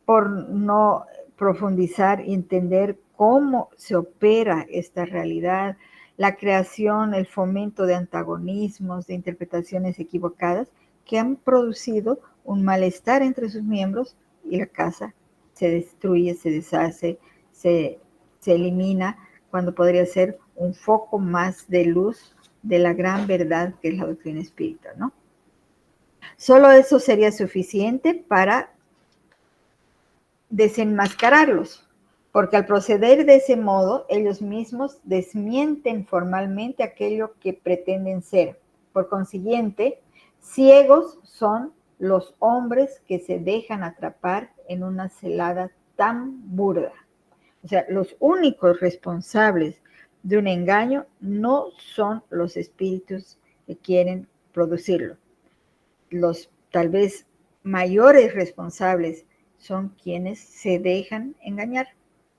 por no profundizar y entender cómo se opera esta realidad, la creación, el fomento de antagonismos, de interpretaciones equivocadas que han producido un malestar entre sus miembros y la casa se destruye, se deshace, se elimina, cuando podría ser un foco más de luz de la gran verdad que es la doctrina espírita, ¿no? Solo eso sería suficiente para desenmascararlos, porque al proceder de ese modo, ellos mismos desmienten formalmente aquello que pretenden ser. Por consiguiente, ciegos son los hombres que se dejan atrapar en una celada tan burda. O sea, los únicos responsables de un engaño no son los espíritus que quieren producirlo. Los tal vez mayores responsables son quienes se dejan engañar,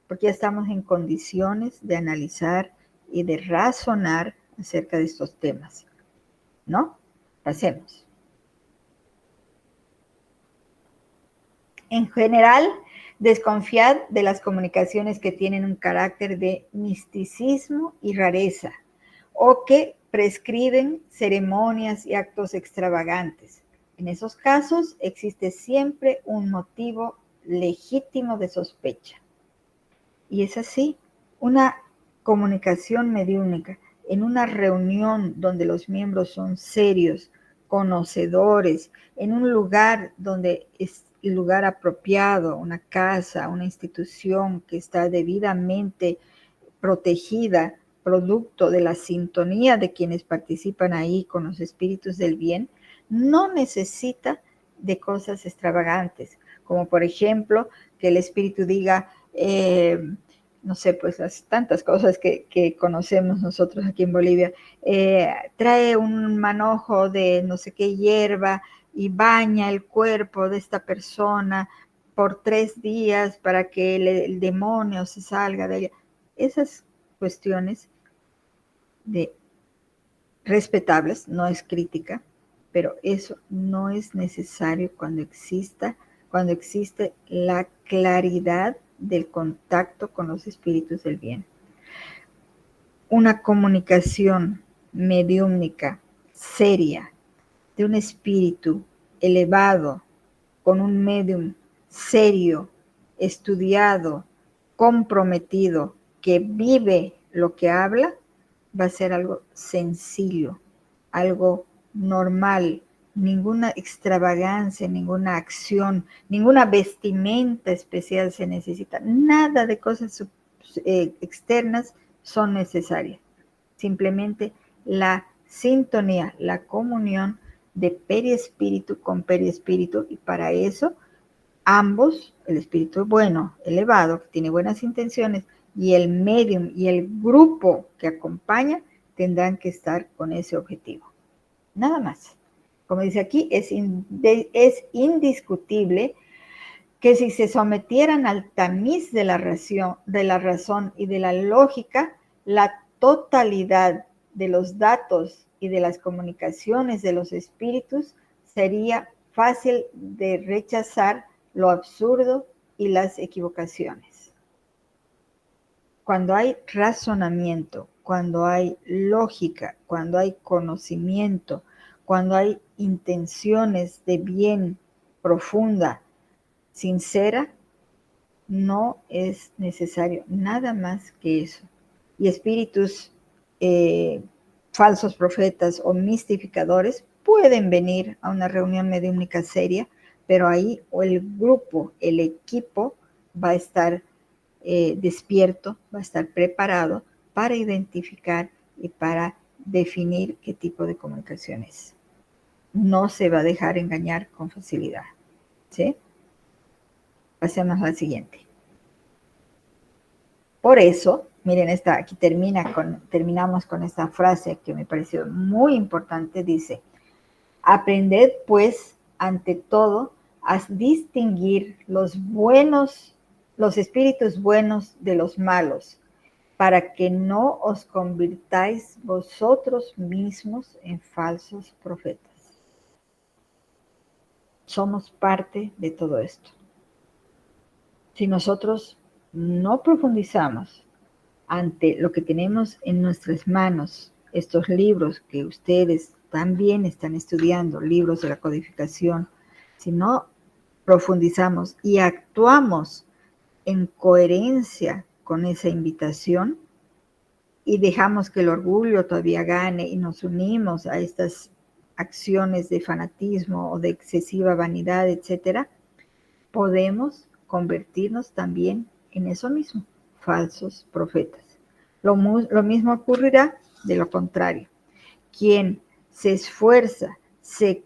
porque ya estamos en condiciones de analizar y de razonar acerca de estos temas, ¿no? Pasemos. En general, desconfiad de las comunicaciones que tienen un carácter de misticismo y rareza, o que prescriben ceremonias y actos extravagantes. En esos casos existe siempre un motivo legítimo de sospecha. Y es así, una comunicación mediúnica en una reunión donde los miembros son serios, conocedores, en un lugar donde es el lugar apropiado, una casa, una institución que está debidamente protegida, producto de la sintonía de quienes participan ahí con los espíritus del bien, no necesita de cosas extravagantes, como por ejemplo que el espíritu diga, no sé, pues las tantas cosas que conocemos nosotros aquí en Bolivia, trae un manojo de no sé qué hierba y baña el cuerpo de esta persona por 3 días para que el demonio se salga de ella. Esas cuestiones de respetables, no es crítica, pero eso no es necesario cuando existe la claridad del contacto con los espíritus del bien. Una comunicación mediúmnica seria de un espíritu elevado con un medium serio, estudiado, comprometido, que vive lo que habla, va a ser algo sencillo, algo normal, ninguna extravagancia, ninguna acción, ninguna vestimenta especial se necesita, nada de cosas externas son necesarias, simplemente la sintonía, la comunión de periespíritu con periespíritu, y para eso ambos, el espíritu bueno, elevado, que tiene buenas intenciones, y el medium y el grupo que acompaña tendrán que estar con ese objetivo. Nada más. Como dice aquí, es indiscutible que si se sometieran al tamiz de la razón y de la lógica, la totalidad de los datos y de las comunicaciones de los espíritus sería fácil de rechazar lo absurdo y las equivocaciones. Cuando hay razonamiento, cuando hay lógica, cuando hay conocimiento, cuando hay intenciones de bien profunda, sincera, no es necesario nada más que eso. Y espíritus falsos profetas o mistificadores pueden venir a una reunión mediúnica seria pero ahí o el grupo, el equipo va a estar despierto, va a estar preparado para identificar y para definir qué tipo de comunicación es. No se va a dejar engañar con facilidad. ¿Sí? Pasemos al siguiente. Por eso, miren, aquí terminamos con esta frase que me pareció muy importante. Dice, aprended pues ante todo a distinguir los espíritus buenos de los malos, para que no os convirtáis vosotros mismos en falsos profetas. Somos parte de todo esto. Si nosotros no profundizamos ante lo que tenemos en nuestras manos, estos libros que ustedes también están estudiando, libros de la codificación, si no profundizamos y actuamos en coherencia con esa invitación y dejamos que el orgullo todavía gane y nos unimos a estas acciones de fanatismo o de excesiva vanidad, etcétera, podemos convertirnos también en eso mismo, falsos profetas. Lo mismo ocurrirá de lo contrario. Quien se esfuerza, se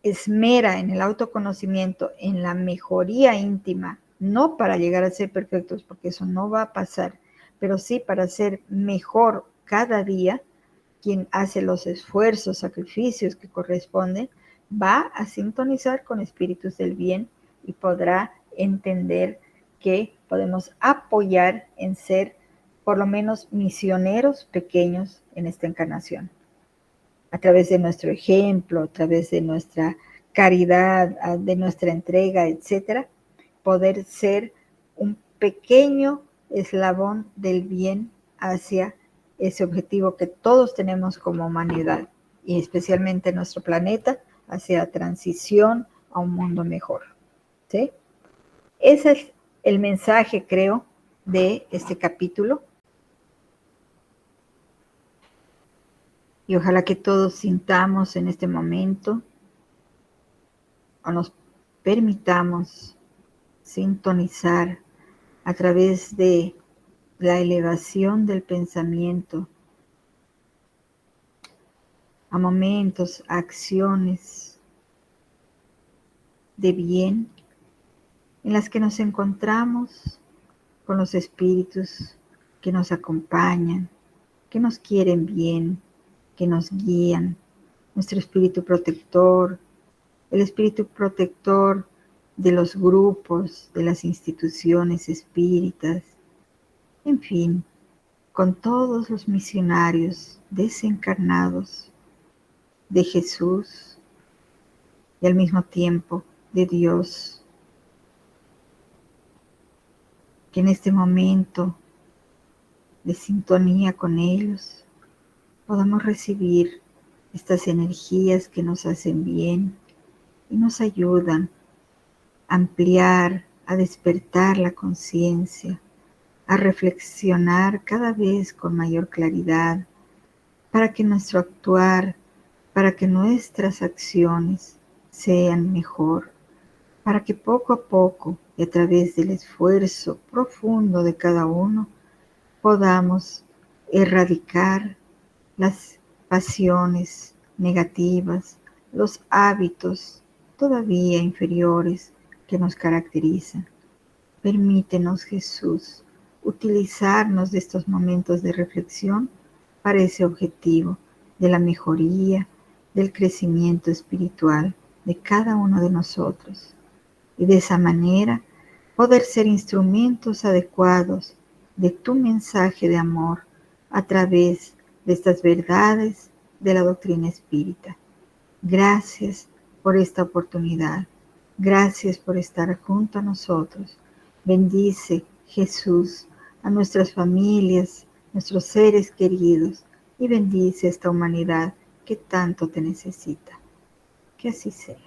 esmera en el autoconocimiento, en la mejoría íntima, no para llegar a ser perfectos, porque eso no va a pasar, pero sí para ser mejor cada día. Quien hace los esfuerzos, sacrificios que corresponden, va a sintonizar con espíritus del bien y podrá entender que podemos apoyar en ser por lo menos misioneros pequeños en esta encarnación. A través de nuestro ejemplo, a través de nuestra caridad, de nuestra entrega, etcétera, poder ser un pequeño eslabón del bien hacia ese objetivo que todos tenemos como humanidad y especialmente nuestro planeta hacia la transición a un mundo mejor. ¿Sí? Ese es el mensaje, creo, de este capítulo. Y ojalá que todos sintamos en este momento o nos permitamos sintonizar a través de la elevación del pensamiento a momentos, a acciones de bien en las que nos encontramos con los espíritus que nos acompañan, que nos quieren bien, que nos guían, nuestro espíritu protector, el espíritu protector de los grupos, de las instituciones espíritas, en fin, con todos los misionarios desencarnados de Jesús y al mismo tiempo de Dios, que en este momento de sintonía con ellos podamos recibir estas energías que nos hacen bien y nos ayudan a ampliar, a despertar la conciencia, a reflexionar cada vez con mayor claridad para que nuestro actuar, para que nuestras acciones sean mejor, para que poco a poco y a través del esfuerzo profundo de cada uno podamos erradicar las pasiones negativas, los hábitos todavía inferiores que nos caracterizan. Permítenos, Jesús, utilizarnos de estos momentos de reflexión para ese objetivo de la mejoría, del crecimiento espiritual de cada uno de nosotros. Y de esa manera poder ser instrumentos adecuados de tu mensaje de amor a través de estas verdades de la doctrina espírita. Gracias por esta oportunidad. Gracias por estar junto a nosotros. Bendice, Jesús, a nuestras familias, nuestros seres queridos, y bendice a esta humanidad que tanto te necesita. Que así sea.